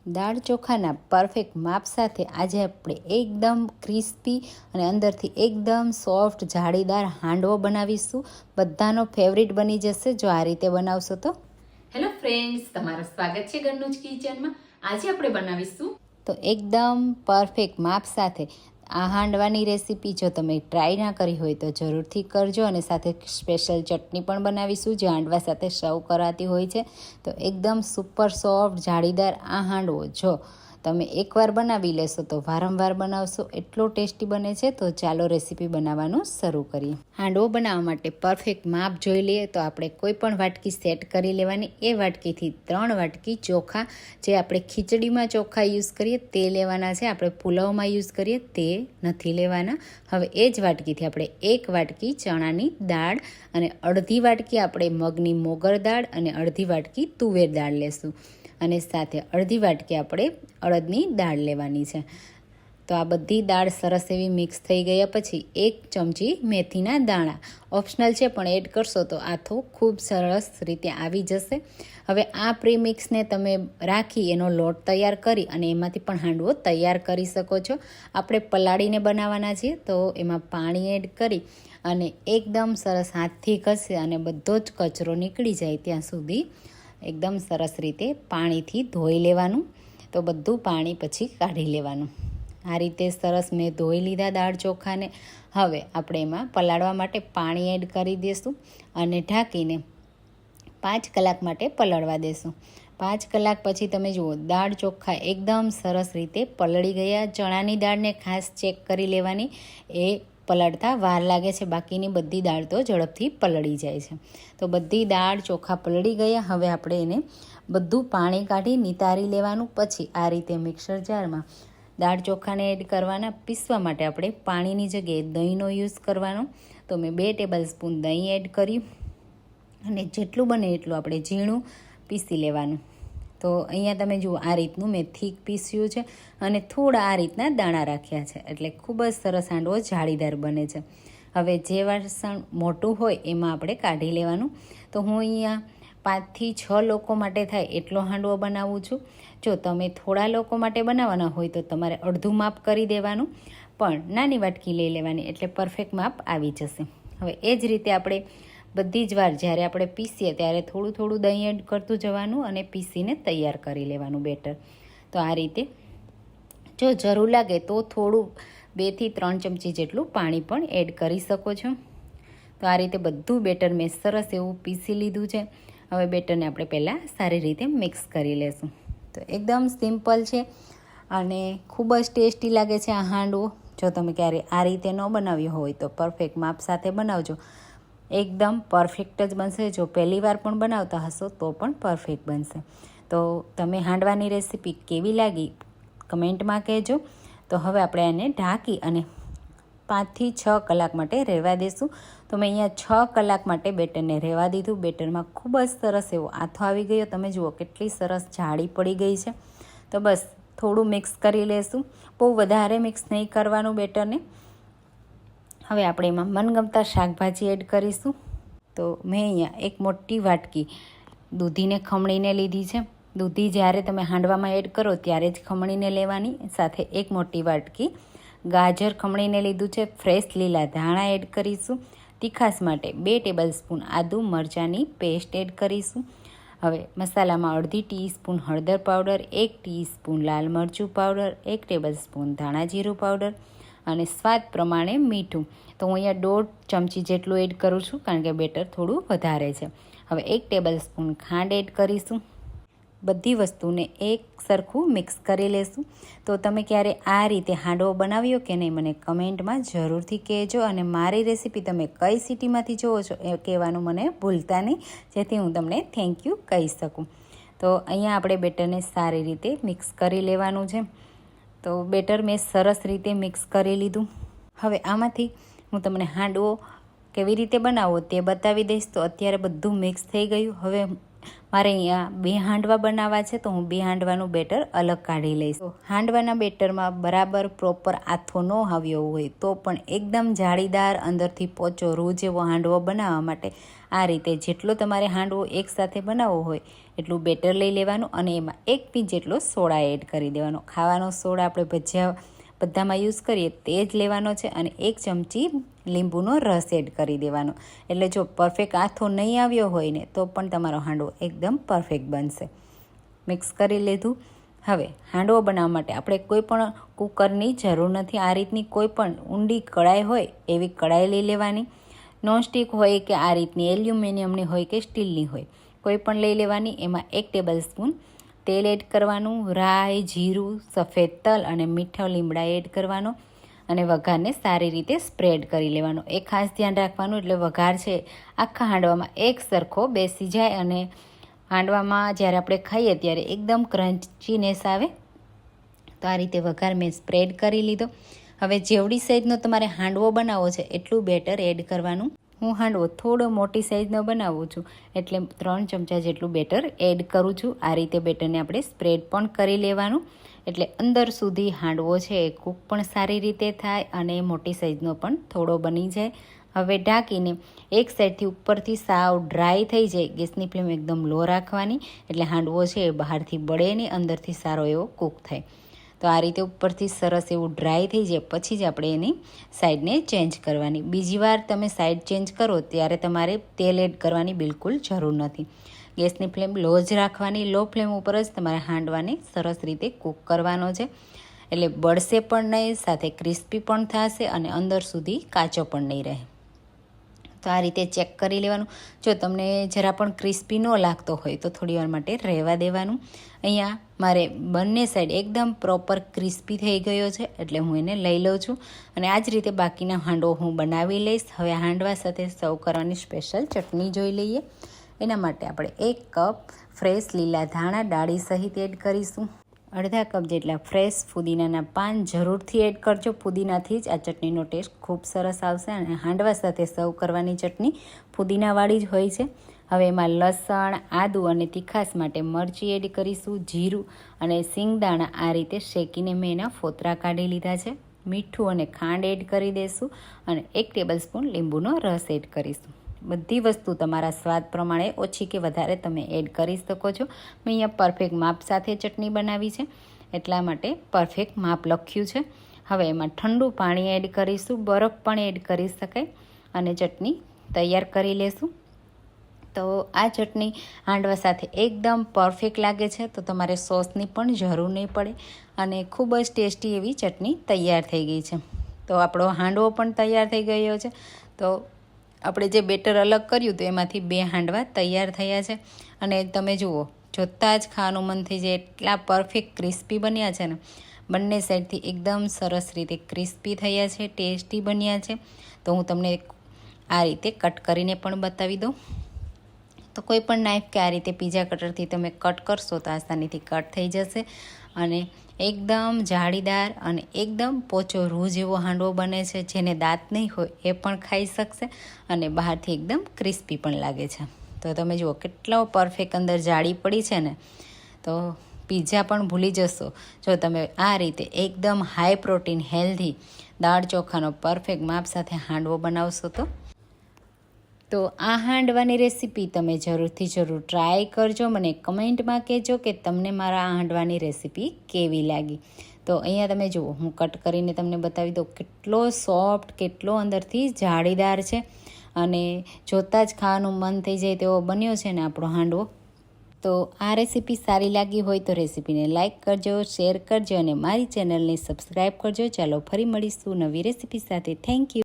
દાળ ચોખાના પરફેક્ટ માપ સાથે આજે આપણે એકદમ ક્રિસ્પી અને અંદરથી એકદમ સોફ્ટ જાળીદાર હાંડવો બનાવીશું. બધાનો ફેવરિટ બની જશે જો આ રીતે બનાવશો તો. હેલો ફ્રેન્ડ્સ, તમારું સ્વાગત છે ઘરનું જ કિચનમાં. આજે આપણે બનાવીશું તો એકદમ પરફેક્ટ માપ સાથે આ હાંડવાની રેસીપી જો તમે ટ્રાય ના કરી હોય તો જરૂરથી કરજો. અને સાથે સ્પેશિયલ ચટણી પણ બનાવીશું જે હાંડવા સાથે સર્વ કરાતી હોય છે. તો એકદમ સુપર સોફ્ટ જાળીદાર આ હાંડવો જો તમે એકવાર બનાવી લેશો તો વારંવાર બનાવશો, એટલો ટેસ્ટી બને છે. તો ચાલો રેસીપી બનાવવાનું શરૂ કરીએ. હાંડવો બનાવવા માટે પરફેક્ટ માપ જોઈ લઈએ તો આપણે કોઈ પણ વાટકી સેટ કરી લેવાની. એ વાટકીથી 3 વાટકી ચોખા, જે આપણે ખીચડીમાં ચોખા યુઝ કરીએ તે લેવાના છે. આપણે પુલાવમાં યુઝ કરીએ તે નથી લેવાના. હવે એ જ વાટકીથી આપણે 1 વાટકી ચણાની દાળ અને અડધી વાટકી આપણે મગની મોગર દાળ અને અડધી વાટકી તુવેર દાળ લેશું. અને સાથે અડધી વાટકી આપણે અડદની દાળ લેવાની છે. તો આ બધી દાળ સરસ એવી મિક્સ થઈ ગયા પછી 1 ચમચી મેથીના દાણા ઓપ્શનલ છે, પણ એડ કરશો તો આથો ખૂબ સરસ રીતે આવી જશે. હવે આ પ્રીમિક્સને તમે રાખી એનો લોટ તૈયાર કરી અને એમાંથી પણ હાંડવો તૈયાર કરી શકો છો. આપણે પલાળીને બનાવવાના છીએ તો એમાં પાણી એડ કરી અને એકદમ સરસ હાથથી ઘસે અને બધો જ કચરો નીકળી જાય ત્યાં સુધી એકદમ સરસ રીતે પાણીથી ધોઈ લેવાનું. તો બધું પાણી પછી કાઢી લેવાનું. આ રીતે સરસ મેં ધોઈ લીધા દાળ ચોખાને. હવે આપણે એમાં પલાળવા માટે પાણી એડ કરી દઈશું અને ઢાંકીને 5 કલાક માટે પલળવા દેશું. 5 કલાક પછી તમે જુઓ દાળ ચોખા એકદમ સરસ રીતે પલળી ગયા. ચણાની દાળને ખાસ ચેક કરી લેવાની, એ પલળતા વાર લાગે છે, બાકીની બધી દાળ તો ઝડપથી પલળી જાય છે. તો બધી દાળ ચોખા પલળી ગયા. હવે આપણે એને બધું પાણી કાઢી નિતારી લેવાનું. પછી આ રીતે મિક્સર જારમાં દાળ ચોખાને એડ કરવાના. પીસવા માટે આપણે પાણીની જગ્યાએ દહીંનો યુઝ કરવાનો. તો મેં 2 ટેબલ સ્પૂન દહીં એડ કર્યું અને જેટલું બને એટલું આપણે ઝીણું પીસી લેવાનું. તો અહીંયા તમે જુઓ આ રીતનું મેં થીક પીસ્યું છે અને થોડા આ રીતના દાણા રાખ્યા છે, એટલે ખૂબ જ સરસ હાંડવો જાળીદાર બને છે. હવે જે વાસણ મોટું હોય એમાં આપણે કાઢી લેવાનું. તો હું અહીંયા 5 થી 6 લોકો માટે થાય એટલો હાંડવો બનાવું છું. જો તમે થોડા લોકો માટે બનાવવાના હોય તો તમારે અડધું માપ કરી દેવાનું, પણ નાની વાટકી લઈ લેવાની એટલે પરફેક્ટ માપ આવી જશે. હવે એ જ રીતે આપણે બધી જ વાર જ્યારે આપણે પીસીએ ત્યારે થોડું થોડું દહીં એડ કરતું જવાનું અને પીસીને તૈયાર કરી લેવાનું બેટર. તો આ રીતે જો જરૂર લાગે તો થોડું 2 થી 3 ચમચી જેટલું પાણી પણ એડ કરી શકો છો. તો આ રીતે બધું બેટર મેં સરસ એવું પીસી લીધું છે. હવે બેટરને આપણે પહેલાં સારી રીતે મિક્સ કરી લેશું. તો એકદમ સિમ્પલ છે અને ખૂબ જ ટેસ્ટી લાગે છે આ હાંડવો. જો તમે ક્યારે આ રીતે ન બનાવ્યો હોય તો પરફેક્ટ માપ સાથે બનાવજો, એકદમ પરફેક્ટ જ બનશે. જો પહેલી વાર પણ બનાવતા હશો તો પણ પરફેક્ટ બનશે. તો તમે હાંડવાની રેસીપી કેવી લાગી કમેન્ટમાં કહેજો. તો હવે આપણે એને ઢાંકી અને 5 થી 6 કલાક માટે રહેવા દઈશું. તો મેં અહીંયા 6 કલાક માટે બેટરને રહેવા દીધું. બેટરમાં ખૂબ જ સરસ એવો આથો આવી ગયો. તમે જુઓ કેટલી સરસ જાળી પડી ગઈ છે. તો બસ થોડું મિક્સ કરી લેશું, બહુ વધારે મિક્સ નહીં કરવાનું બેટરને. હવે આપણે એમાં મનગમતા શાકભાજી એડ કરીશું. તો મેં અહીંયા 1 મોટી વાટકી દૂધીને ખમણીને લીધી છે. દૂધી જ્યારે તમે હાંડવામાં એડ કરો ત્યારે જ ખમણીને લેવાની. સાથે 1 મોટી વાટકી ગાજર ખમણીને લીધું છે. ફ્રેશ લીલા ધાણા એડ કરીશું. તીખાસ માટે 2 ટેબલ સ્પૂન આદુ મરચાંની પેસ્ટ એડ કરીશું. હવે મસાલામાં અડધી ટીસ્પૂન હળદર પાવડર, 1 ટીસ્પૂન લાલ મરચું પાવડર, 1 ટેબલ સ્પૂન ધાણા જીરું પાવડર અને સ્વાદ પ્રમાણે મીઠું. તો હું અહીંયા 1.5 ચમચી જેટલું એડ કરું છું કારણ કે બેટર થોડું વધારે છે. હવે 1 ટેબલ સ્પૂન ખાંડ એડ કરીશું. બધી વસ્તુને એક સરખું મિક્સ કરી લેશું. તો તમે ક્યારે આ રીતે હાંડવો બનાવ્યો કે નહીં મને કમેન્ટમાં જરૂરથી કહેજો. અને મારી રેસીપી તમે કઈ સિટીમાંથી જુઓ છો એ કહેવાનું મને ભૂલતા નહીં, જેથી હું તમને થેન્ક યુ કહી શકું. તો અહીંયા આપણે બેટરને સારી રીતે મિક્સ કરી લેવાનું છે. તો બેટર મેં સરસ રીતે મિક્સ કરી લીધું. હવે આમાંથી હું તમને હાંડવો કેવી રીતે બનાવો તે બતાવી દઈશ. તો અત્યારે બધું મિક્સ થઈ ગયું. હવે મારે અહીંયા 2 હાંડવા બનાવવા છે, તો હું 2 હાંડવાનું બેટર અલગ કાઢી લઈશ. તો હાંડવાના બેટરમાં બરાબર પ્રોપર આથો ન આવ્યો હોય તો પણ એકદમ જાળીદાર અંદરથી પોચો રૂ જેવો હાંડવો બનાવવા માટે આ રીતે જેટલો તમારે હાંડવો એકસાથે બનાવવો હોય એટલું બેટર લઈ લેવાનું અને એમાં 1 પિંચ જેટલો સોડા એડ કરી દેવાનો. ખાવાનો સોડા આપણે બધામાં યુઝ કરીએ તે જ લેવાનો છે અને 1 ચમચી લીંબુનો રસ એડ કરી દેવાનો. એટલે જો પરફેક્ટ આથો નહીં આવ્યો હોય ને તો પણ તમારો હાંડવો એકદમ પરફેક્ટ બનશે. મિક્સ કરી લીધું. હવે હાંડવો બનાવવા માટે આપણે કોઈ પણ કુકરની જરૂર નથી. આ રીતની કોઈ પણ ઊંડી કડાઈ હોય એવી કડાઈ લઈ લેવાની. નોનસ્ટિક હોય કે આ રીતની એલ્યુમિનિયમની હોય કે સ્ટીલની હોય કોઈ પણ લઈ લેવાની. એમાં 1 ટેબલ સ્પૂન તેલ એડ કરવાનું. રાઈ, જીરું, સફેદ તલ અને મીઠા લીમડા એડ કરવાનો અને વઘારને સારી રીતે સ્પ્રેડ કરી લેવાનો. એ ખાસ ધ્યાન રાખવાનું એટલે વઘાર છે આખા હાંડવામાં એક સરખો બેસી જાય અને હાંડવામાં જ્યારે આપણે ખાઈએ ત્યારે એકદમ ક્રન્ચીનેસ આવે. તો આ રીતે વઘાર મેં સ્પ્રેડ કરી લીધો. હવે જેવડી સાઈઝનો તમારે હાંડવો બનાવવો છે એટલું બેટર એડ કરવાનું. હું હાંડવો થોડો મોટી સાઈઝનો બનાવું છું એટલે 3 ચમચા જેટલું બેટર એડ કરું છું. આ રીતે બેટરને આપણે સ્પ્રેડ પણ કરી લેવાનું એટલે અંદર સુધી હાંડવો છે એ કૂક પણ સારી રીતે થાય અને મોટી સાઈઝનો પણ થોડો બની જાય. હવે ઢાંકીને એક સાઈડથી ઉપરથી સાવ ડ્રાય થઈ જાય. ગેસની ફ્લેમ એકદમ લો રાખવાની એટલે હાંડવો છે એ બહારથી બળે નહીં, અંદરથી સારો એવો કૂક થાય. તો આ રીતે ઉપરથી સરસ એવું ડ્રાય થઈ જાય પછી જ આપણે એની સાઈડને ચેન્જ કરવાની. બીજી વાર તમે સાઈડ ચેન્જ કરો ત્યારે તમારે તેલ એડ કરવાની બિલકુલ જરૂર નથી. ગેસની ફ્લેમ લો જ રાખવાની. લો ફ્લેમ ઉપર જ તમારે હાંડવાને સરસ રીતે કૂક કરવાનો છે એટલે બળશે પણ નહીં, સાથે ક્રિસ્પી પણ થશે અને અંદર સુધી કાચો પણ નહીં રહે. તો આ રીતે ચેક કરી લેવાનું. જો તમને જરા પણ ક્રિસ્પી ન લાગતો હોય તો થોડી વાર માટે રહેવા દેવાનું. અહીંયા મારે બંને સાઈડ એકદમ પ્રોપર ક્રિસ્પી થઈ ગયો છે એટલે હું એને લઈ લઉં છું અને આ જ રીતે બાકીના હાંડવો હું બનાવી લઈશ. હવે હાંડવા સાથે સર્વ કરવાની સ્પેશિયલ ચટણી જોઈ લઈએ. એના માટે આપણે 1 કપ ફ્રેશ લીલા ધાણા ડાળી સહિત એડ કરીશું. અડધા કપ જેટલા ફ્રેશ ફુદીનાના પાન જરૂરથી એડ કરજો. ફુદીનાથી જ આ ચટણીનો ટેસ્ટ ખૂબ સરસ આવશે અને હાંડવા સાથે સર્વ કરવાની ચટણી ફુદીનાવાળી જ હોય છે. હવે એમાં લસણ, આદું અને તીખાસ માટે મરચી એડ કરીશું. જીરું અને સિંગદાણા આ રીતે શેકીને મેં એના ફોતરા કાઢી લીધા છે. મીઠું અને ખાંડ એડ કરી દઈશું અને 1 ટેબલ સ્પૂન લીંબુનો રસ એડ કરીશું. બધી વસ્તુ તમારા સ્વાદ પ્રમાણે ઓછી કે વધારે તમે એડ કરી શકો છો. મેં અહીંયા પરફેક્ટ માપ સાથે ચટણી બનાવી છે એટલા માટે પરફેક્ટ માપ લખ્યું છે. હવે એમાં ઠંડુ પાણી એડ કરીશું. બરફ પણ એડ કરી શકાય અને ચટણી તૈયાર કરી લેશું. તો આ ચટણી હાંડવા સાથે એકદમ પરફેક્ટ લાગે છે તો તમારે સોસની પણ જરૂર નહીં પડે અને ખૂબ જ ટેસ્ટી એવી ચટણી તૈયાર થઈ ગઈ છે. તો આપણો હાંડવો પણ તૈયાર થઈ ગયો છે. તો આપણે જે બેટર અલગ કર્યું તો એમાંથી 2 હાંડવા તૈયાર થયા છે અને તમે જુઓ જોતાં જ ખાવાનું મન થઈ જાય એટલા પરફેક્ટ ક્રિસ્પી બન્યા છે ને. બંને સાઈડથી એકદમ સરસ રીતે ક્રિસ્પી થયા છે, ટેસ્ટી બન્યા છે. તો હું તમને આ રીતે કટ કરીને પણ બતાવી દઉં. તો કોઈ પણ નાઈફ કે આ રીતે પીઝા કટરથી તમે કટ કરશો તો આસાનીથી કટ થઈ જશે અને એકદમ જાળીદાર અને એકદમ પોચો રૂ જેવો હાંડવો બને છે. જેને દાંત નહીં હોય એ પણ ખાઈ શકશે અને બહારથી એકદમ ક્રિસ્પી પણ લાગે છે. તો તમે જુઓ કેટલો પરફેક્ટ અંદર જાળી પડી છે ને. તો પીઝા પણ ભૂલી જશો જો તમે આ રીતે એકદમ હાઈ પ્રોટીન હેલ્ધી દાળ ચોખાનો પરફેક્ટ માપ સાથે હાંડવો બનાવશો તો આ હાંડવાની રેસીપી તમે જરૂરથી જરૂર ટ્રાય કરજો. મને કમેન્ટમાં કહેજો કે તમને મારા આ હાંડવાની રેસીપી કેવી લાગી. તો અહીંયા તમે જુઓ હું કટ કરીને તમને બતાવી દઉં કેટલો સોફ્ટ, કેટલો અંદરથી જાળીદાર છે અને જોતાં જ ખાવાનું મન થઈ જાય તેવો બન્યો છે ને આપણો હાંડવો. તો આ રેસીપી સારી લાગી હોય તો રેસીપીને લાઇક કરજો, શેર કરજો અને મારી ચેનલને સબસ્ક્રાઈબ કરજો. ચાલો ફરી મળીશું નવી રેસીપી સાથે. Thank you.